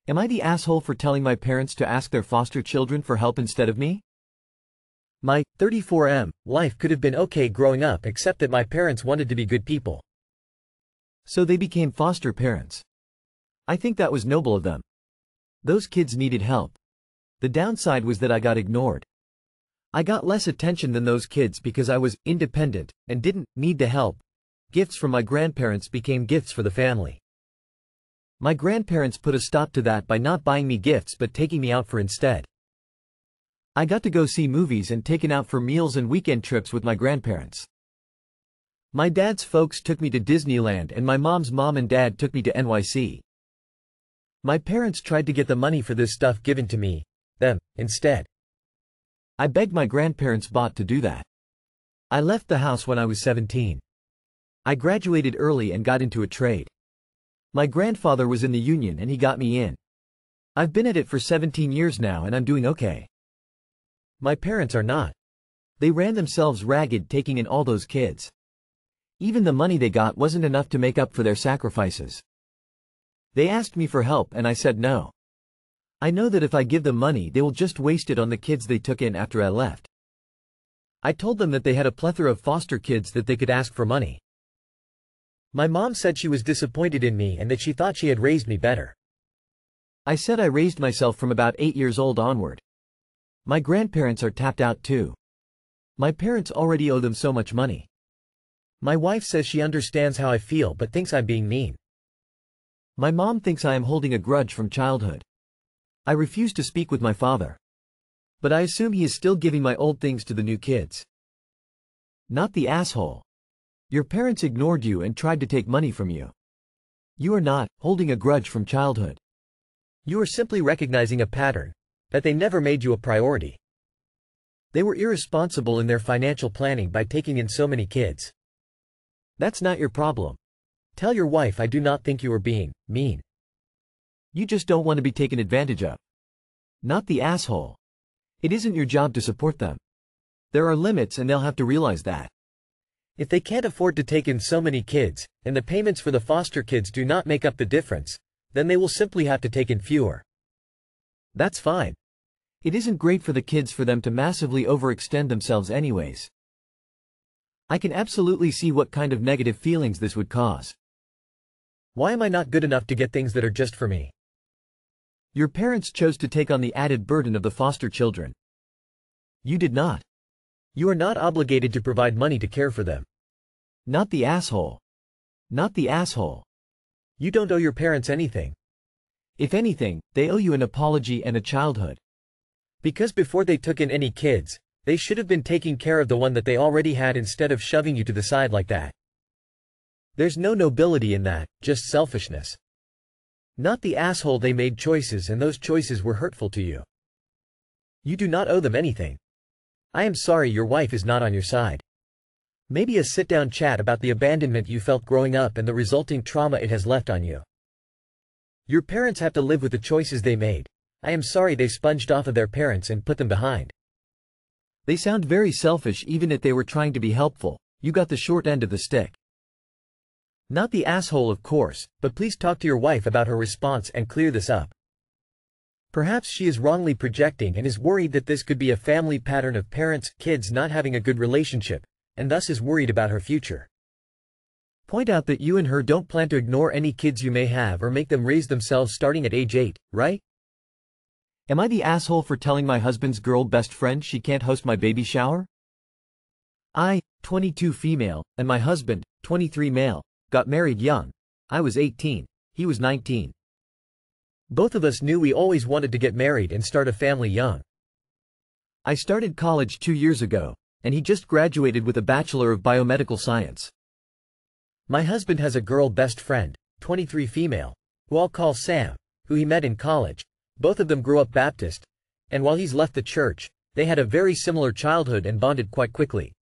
Am I the asshole for telling my parents to ask their foster children for help instead of me? My 34M life could have been okay growing up except that my parents wanted to be good people. So they became foster parents. I think that was noble of them. Those kids needed help. The downside was that I got ignored. I got less attention than those kids because I was independent and didn't need the help. Gifts from my grandparents became gifts for the family. My grandparents put a stop to that by not buying me gifts but taking me out for instead. I got to go see movies and taken out for meals and weekend trips with my grandparents. My dad's folks took me to Disneyland and my mom's mom and dad took me to NYC. My parents tried to get the money for this stuff given to me, them, instead. I begged my grandparents bought to do that. I left the house when I was 17. I graduated early and got into a trade. My grandfather was in the union and he got me in. I've been at it for 17 years now and I'm doing okay. My parents are not. They ran themselves ragged taking in all those kids. Even the money they got wasn't enough to make up for their sacrifices. They asked me for help and I said no. I know that if I give them money they will just waste it on the kids they took in after I left. I told them that they had a plethora of foster kids that they could ask for money. My mom said she was disappointed in me and that she thought she had raised me better. I said I raised myself from about 8 years old onward. My grandparents are tapped out too. My parents already owe them so much money. My wife says she understands how I feel but thinks I'm being mean. My mom thinks I am holding a grudge from childhood. I refuse to speak with my father. But I assume he is still giving my old things to the new kids. Not the asshole. Your parents ignored you and tried to take money from you. You are not holding a grudge from childhood. You are simply recognizing a pattern, that they never made you a priority. They were irresponsible in their financial planning by taking in so many kids. That's not your problem. Tell your wife I do not think you are being mean. You just don't want to be taken advantage of. Not the asshole. It isn't your job to support them. There are limits and they'll have to realize that. If they can't afford to take in so many kids, and the payments for the foster kids do not make up the difference, then they will simply have to take in fewer. That's fine. It isn't great for the kids for them to massively overextend themselves anyways. I can absolutely see what kind of negative feelings this would cause. Why am I not good enough to get things that are just for me? Your parents chose to take on the added burden of the foster children. You did not. You are not obligated to provide money to care for them. Not the asshole. Not the asshole. You don't owe your parents anything. If anything, they owe you an apology and a childhood. Because before they took in any kids, they should have been taking care of the one that they already had instead of shoving you to the side like that. There's no nobility in that, just selfishness. Not the asshole. They made choices and those choices were hurtful to you. You do not owe them anything. I am sorry your wife is not on your side. Maybe a sit-down chat about the abandonment you felt growing up and the resulting trauma it has left on you. Your parents have to live with the choices they made. I am sorry they sponged off of their parents and put them behind. They sound very selfish even if they were trying to be helpful. You got the short end of the stick. Not the asshole of course, but please talk to your wife about her response and clear this up. Perhaps she is wrongly projecting and is worried that this could be a family pattern of parents, kids not having a good relationship, and thus is worried about her future. Point out that you and her don't plan to ignore any kids you may have or make them raise themselves starting at age 8, right? Am I the asshole for telling my husband's girl best friend she can't host my baby shower? I, 22 female, and my husband, 23 male, got married young. I was 18, he was 19. Both of us knew we always wanted to get married and start a family young. I started college 2 years ago, and he just graduated with a Bachelor of Biomedical Science. My husband has a girl best friend, 23 female, who I'll call Sam, who he met in college. Both of them grew up Baptist, and while he's left the church, they had a very similar childhood and bonded quite quickly.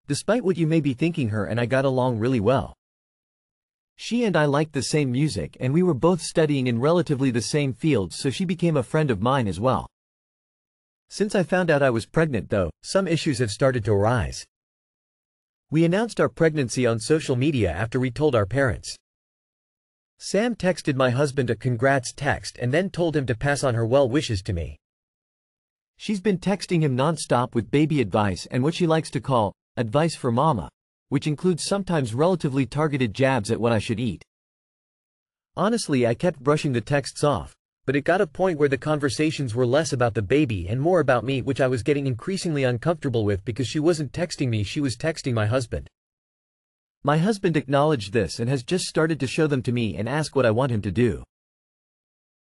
Despite what you may be thinking, her and I got along really well. She and I liked the same music and we were both studying in relatively the same fields, so she became a friend of mine as well. Since I found out I was pregnant though, some issues have started to arise. We announced our pregnancy on social media after we told our parents. Sam texted my husband a congrats text and then told him to pass on her well wishes to me. She's been texting him non-stop with baby advice and what she likes to call advice for mama, which includes sometimes relatively targeted jabs at what I should eat. Honestly, I kept brushing the texts off, but it got a point where the conversations were less about the baby and more about me, which I was getting increasingly uncomfortable with because she wasn't texting me, she was texting my husband. My husband acknowledged this and has just started to show them to me and ask what I want him to do.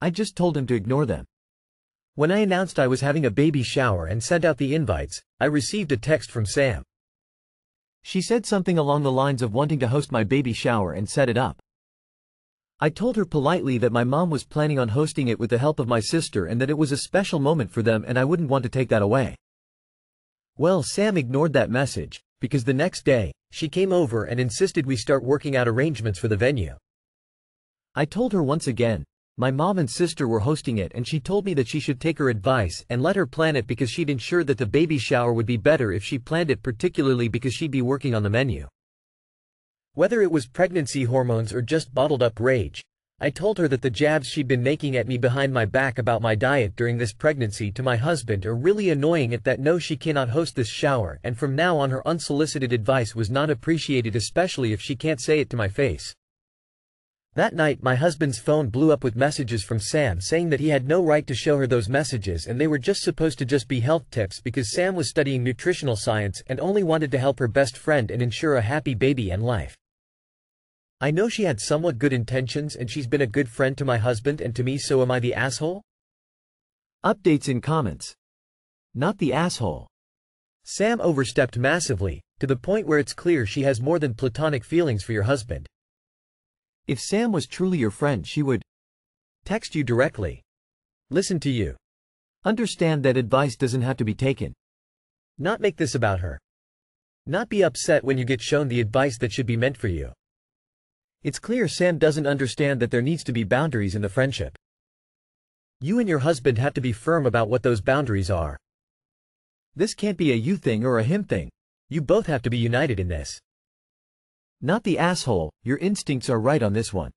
I just told him to ignore them. When I announced I was having a baby shower and sent out the invites, I received a text from Sam. She said something along the lines of wanting to host my baby shower and set it up. I told her politely that my mom was planning on hosting it with the help of my sister and that it was a special moment for them and I wouldn't want to take that away. Well, Sam ignored that message, because the next day, she came over and insisted we start working out arrangements for the venue. I told her once again, my mom and sister were hosting it and she told me that she should take her advice and let her plan it because she'd ensure that the baby shower would be better if she planned it, particularly because she'd be working on the menu. Whether it was pregnancy hormones or just bottled up rage, I told her that the jabs she'd been making at me behind my back about my diet during this pregnancy to my husband are really annoying, at that no, she cannot host this shower, and from now on her unsolicited advice was not appreciated, especially if she can't say it to my face. That night my husband's phone blew up with messages from Sam saying that he had no right to show her those messages and they were just supposed to just be health tips because Sam was studying nutritional science and only wanted to help her best friend and ensure a happy baby and life. I know she had somewhat good intentions and she's been a good friend to my husband and to me, so am I the asshole? Updates in comments. Not the asshole. Sam overstepped massively, to the point where it's clear she has more than platonic feelings for your husband. If Sam was truly your friend, she would text you directly. Listen to you. Understand that advice doesn't have to be taken. Not make this about her. Not be upset when you get shown the advice that should be meant for you. It's clear Sam doesn't understand that there needs to be boundaries in the friendship. You and your husband have to be firm about what those boundaries are. This can't be a you thing or a him thing. You both have to be united in this. Not the asshole, your instincts are right on this one.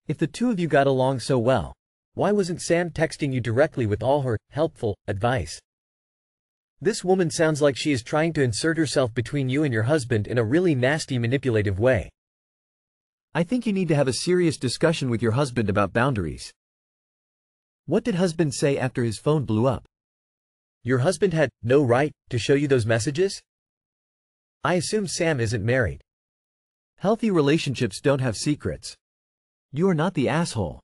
If the two of you got along so well, why wasn't Sam texting you directly with all her helpful advice? This woman sounds like she is trying to insert herself between you and your husband in a really nasty, manipulative way. I think you need to have a serious discussion with your husband about boundaries. What did husband say after his phone blew up? Your husband had no right to show you those messages? I assume Sam isn't married. Healthy relationships don't have secrets. You are not the asshole.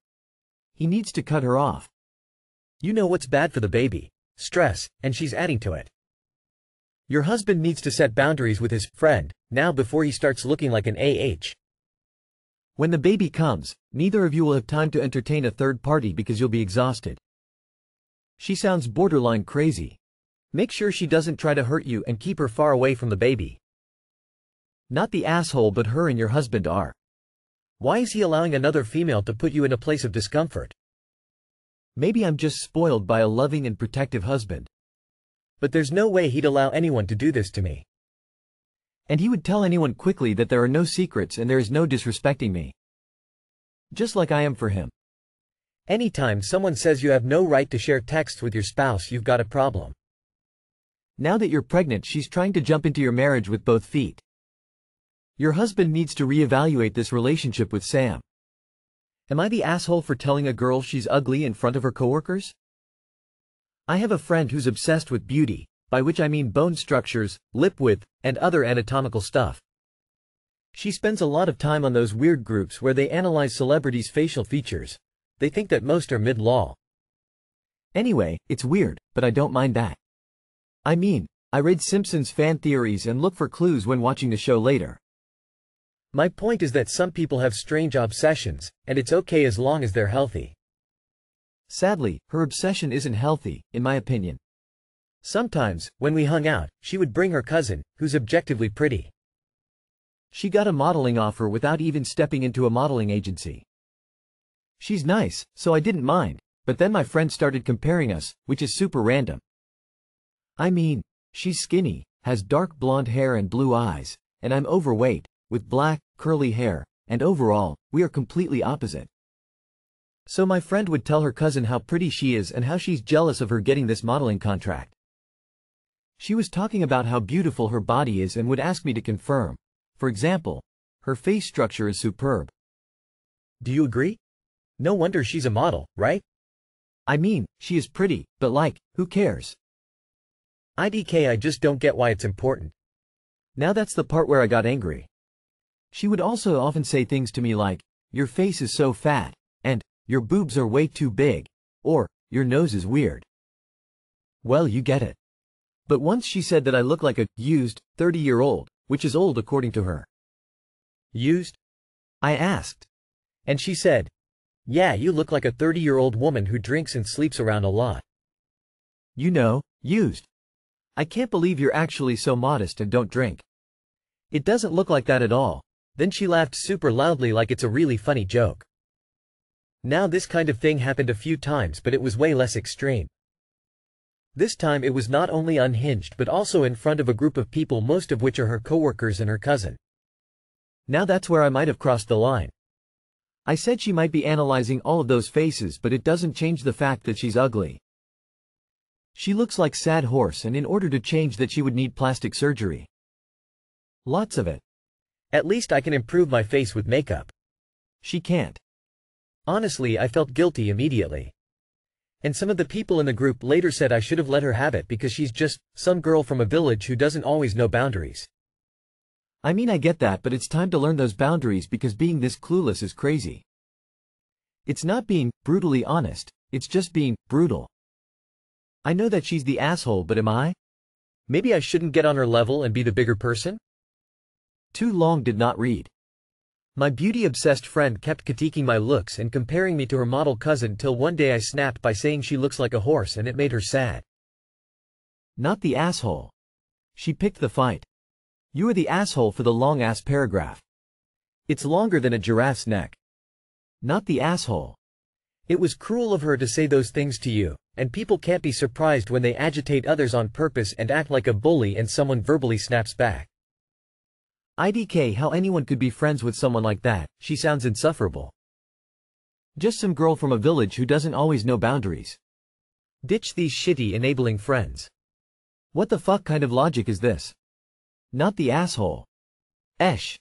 He needs to cut her off. You know what's bad for the baby. Stress, and she's adding to it. Your husband needs to set boundaries with his friend now before he starts looking like an AH. When the baby comes, neither of you will have time to entertain a third party because you'll be exhausted. She sounds borderline crazy. Make sure she doesn't try to hurt you and keep her far away from the baby. Not the asshole, but her and your husband are. Why is he allowing another female to put you in a place of discomfort? Maybe I'm just spoiled by a loving and protective husband. But there's no way he'd allow anyone to do this to me. And he would tell anyone quickly that there are no secrets and there is no disrespecting me. Just like I am for him. Anytime someone says you have no right to share texts with your spouse, you've got a problem. Now that you're pregnant, she's trying to jump into your marriage with both feet. Your husband needs to reevaluate this relationship with Sam. Am I the asshole for telling a girl she's ugly in front of her coworkers? I have a friend who's obsessed with beauty, by which I mean bone structures, lip width, and other anatomical stuff. She spends a lot of time on those weird groups where they analyze celebrities' facial features. They think that most are mid-law. Anyway, it's weird, but I don't mind that. I mean, I read Simpsons fan theories and look for clues when watching the show later. My point is that some people have strange obsessions, and it's okay as long as they're healthy. Sadly, her obsession isn't healthy, in my opinion. Sometimes, when we hung out, she would bring her cousin, who's objectively pretty. She got a modeling offer without even stepping into a modeling agency. She's nice, so I didn't mind, but then my friend started comparing us, which is super random. I mean, she's skinny, has dark blonde hair and blue eyes, and I'm overweight, with black, curly hair, and overall, we are completely opposite. So my friend would tell her cousin how pretty she is and how she's jealous of her getting this modeling contract. She was talking about how beautiful her body is and would ask me to confirm. For example, her face structure is superb. Do you agree? No wonder she's a model, right? I mean, she is pretty, but like, who cares? IDK, I just don't get why it's important. Now that's the part where I got angry. She would also often say things to me like, your face is so fat, and, your boobs are way too big, or, your nose is weird. Well, you get it. But once she said that I look like a used 30-year-old, which is old according to her. Used? I asked. And she said, yeah, you look like a 30-year-old woman who drinks and sleeps around a lot. You know, used. I can't believe you're actually so modest and don't drink. It doesn't look like that at all. Then she laughed super loudly like it's a really funny joke. Now this kind of thing happened a few times, but it was way less extreme. This time it was not only unhinged but also in front of a group of people, most of which are her coworkers and her cousin. Now that's where I might have crossed the line. I said she might be analyzing all of those faces, but it doesn't change the fact that she's ugly. She looks like sad horse, and in order to change that she would need plastic surgery. Lots of it. At least I can improve my face with makeup. She can't. Honestly, I felt guilty immediately. And some of the people in the group later said I should have let her have it because she's just some girl from a village who doesn't always know boundaries. I mean, I get that, but it's time to learn those boundaries because being this clueless is crazy. It's not being brutally honest, it's just being brutal. I know that she's the asshole, but am I? Maybe I shouldn't get on her level and be the bigger person? Too long did not read. My beauty-obsessed friend kept critiquing my looks and comparing me to her model cousin till one day I snapped by saying she looks like a horse and it made her sad. Not the asshole. She picked the fight. You are the asshole for the long-ass paragraph. It's longer than a giraffe's neck. Not the asshole. It was cruel of her to say those things to you, and people can't be surprised when they agitate others on purpose and act like a bully and someone verbally snaps back. IDK, how anyone could be friends with someone like that, she sounds insufferable. Just some girl from a village who doesn't always know boundaries. Ditch these shitty enabling friends. What the fuck kind of logic is this? Not the asshole. Esh.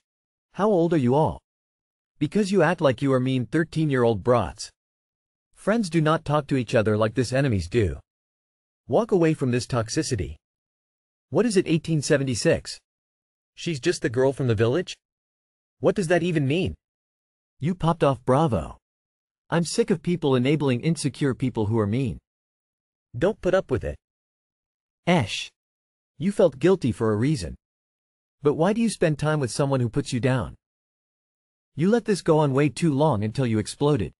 How old are you all? Because you act like you are mean 13-year-old brats. Friends do not talk to each other like this, enemies do. Walk away from this toxicity. What is it, 1876? She's just the girl from the village? What does that even mean? You popped off, bravo. I'm sick of people enabling insecure people who are mean. Don't put up with it. Esh. You felt guilty for a reason. But why do you spend time with someone who puts you down? You let this go on way too long until you exploded.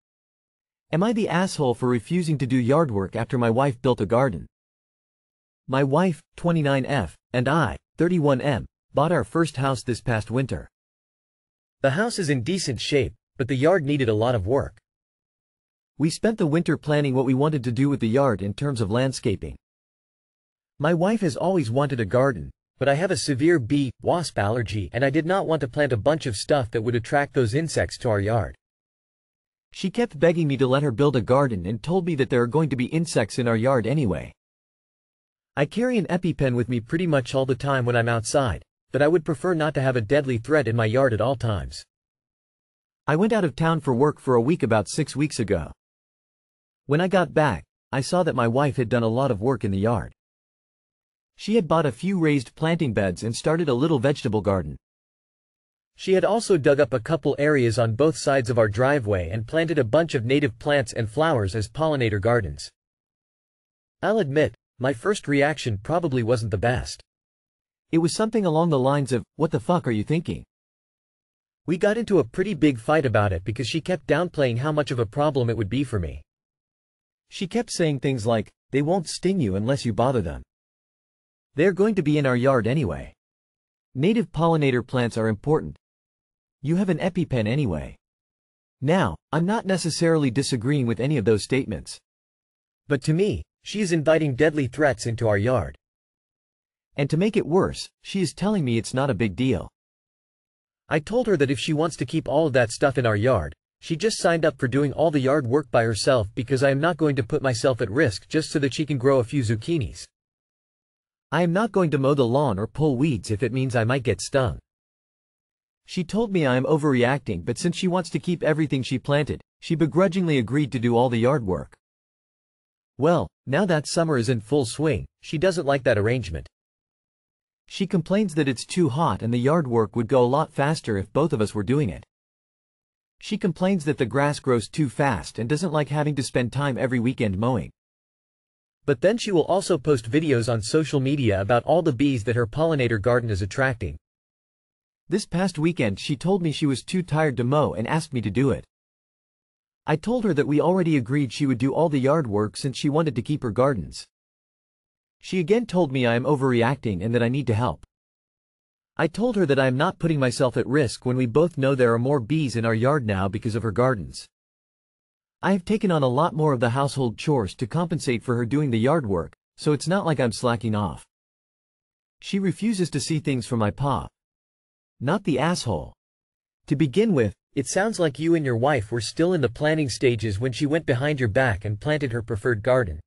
Am I the asshole for refusing to do yard work after my wife built a garden? My wife, 29F, and I, 31M, bought our first house this past winter. The house is in decent shape, but the yard needed a lot of work. We spent the winter planning what we wanted to do with the yard in terms of landscaping. My wife has always wanted a garden, but I have a severe bee-wasp allergy and I did not want to plant a bunch of stuff that would attract those insects to our yard. She kept begging me to let her build a garden and told me that there are going to be insects in our yard anyway. I carry an EpiPen with me pretty much all the time when I'm outside, but I would prefer not to have a deadly threat in my yard at all times. I went out of town for work for a week about 6 weeks ago. When I got back, I saw that my wife had done a lot of work in the yard. She had bought a few raised planting beds and started a little vegetable garden. She had also dug up a couple areas on both sides of our driveway and planted a bunch of native plants and flowers as pollinator gardens. I'll admit, my first reaction probably wasn't the best. It was something along the lines of, "What the fuck are you thinking?" We got into a pretty big fight about it because she kept downplaying how much of a problem it would be for me. She kept saying things like, "They won't sting you unless you bother them. They're going to be in our yard anyway. Native pollinator plants are important. You have an EpiPen anyway." Now, I'm not necessarily disagreeing with any of those statements. But to me, she is inviting deadly threats into our yard. And to make it worse, she is telling me it's not a big deal. I told her that if she wants to keep all of that stuff in our yard, she just signed up for doing all the yard work by herself because I am not going to put myself at risk just so that she can grow a few zucchinis. I am not going to mow the lawn or pull weeds if it means I might get stung. She told me I am overreacting, but since she wants to keep everything she planted, she begrudgingly agreed to do all the yard work. Well, now that summer is in full swing, she doesn't like that arrangement. She complains that it's too hot and the yard work would go a lot faster if both of us were doing it. She complains that the grass grows too fast and doesn't like having to spend time every weekend mowing. But then she will also post videos on social media about all the bees that her pollinator garden is attracting. This past weekend she told me she was too tired to mow and asked me to do it. I told her that we already agreed she would do all the yard work since she wanted to keep her gardens. She again told me I am overreacting and that I need to help. I told her that I am not putting myself at risk when we both know there are more bees in our yard now because of her gardens. I have taken on a lot more of the household chores to compensate for her doing the yard work, so it's not like I'm slacking off. She refuses to see things from my paw. Not the asshole. To begin with, it sounds like you and your wife were still in the planning stages when she went behind your back and planted her preferred garden.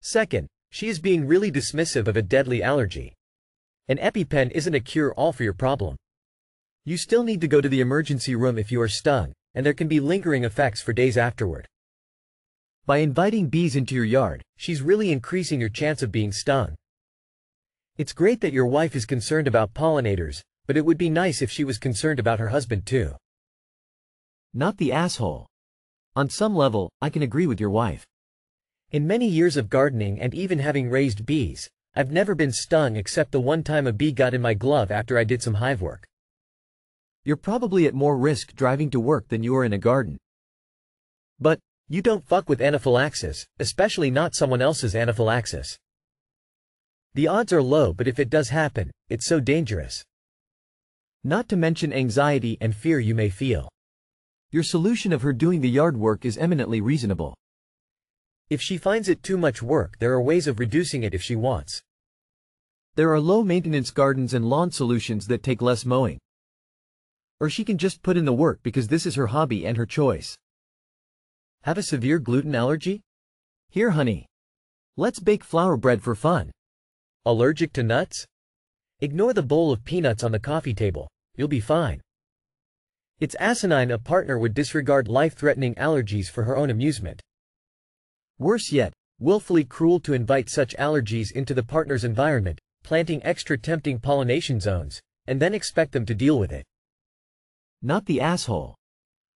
Second, she is being really dismissive of a deadly allergy. An EpiPen isn't a cure-all for your problem. You still need to go to the emergency room if you are stung, and there can be lingering effects for days afterward. By inviting bees into your yard, she's really increasing your chance of being stung. It's great that your wife is concerned about pollinators, but it would be nice if she was concerned about her husband too. Not the asshole. On some level, I can agree with your wife. In many years of gardening and even having raised bees, I've never been stung except the one time a bee got in my glove after I did some hive work. You're probably at more risk driving to work than you are in a garden. But, you don't fuck with anaphylaxis, especially not someone else's anaphylaxis. The odds are low, but if it does happen, it's so dangerous. Not to mention anxiety and fear you may feel. Your solution of her doing the yard work is eminently reasonable. If she finds it too much work, there are ways of reducing it if she wants. There are low-maintenance gardens and lawn solutions that take less mowing. Or she can just put in the work because this is her hobby and her choice. Have a severe gluten allergy? Here, honey. Let's bake flour bread for fun. Allergic to nuts? Ignore the bowl of peanuts on the coffee table. You'll be fine. It's asinine a partner would disregard life-threatening allergies for her own amusement. Worse yet, willfully cruel to invite such allergies into the partner's environment, planting extra tempting pollination zones, and then expect them to deal with it. Not the asshole.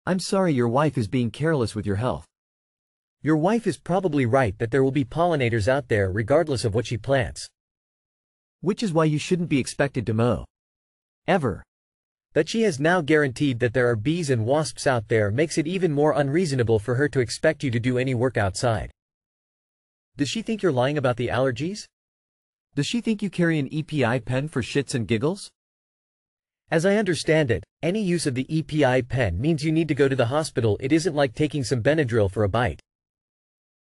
I'm sorry your wife is being careless with your health. Your wife is probably right that there will be pollinators out there regardless of what she plants. Which is why you shouldn't be expected to mow. Ever. That she has now guaranteed that there are bees and wasps out there makes it even more unreasonable for her to expect you to do any work outside. Does she think you're lying about the allergies? Does she think you carry an EPI pen for shits and giggles? As I understand it, any use of the EPI pen means you need to go to the hospital. It isn't like taking some Benadryl for a bite.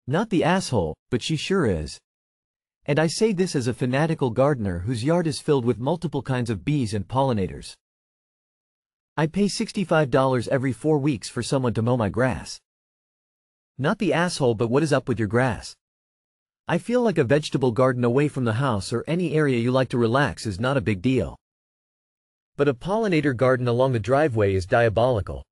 Not the asshole, but she sure is. And I say this as a fanatical gardener whose yard is filled with multiple kinds of bees and pollinators. I pay $65 every 4 weeks for someone to mow my grass. Not the asshole, but what is up with your grass? I feel like a vegetable garden away from the house or any area you like to relax is not a big deal. But a pollinator garden along the driveway is diabolical.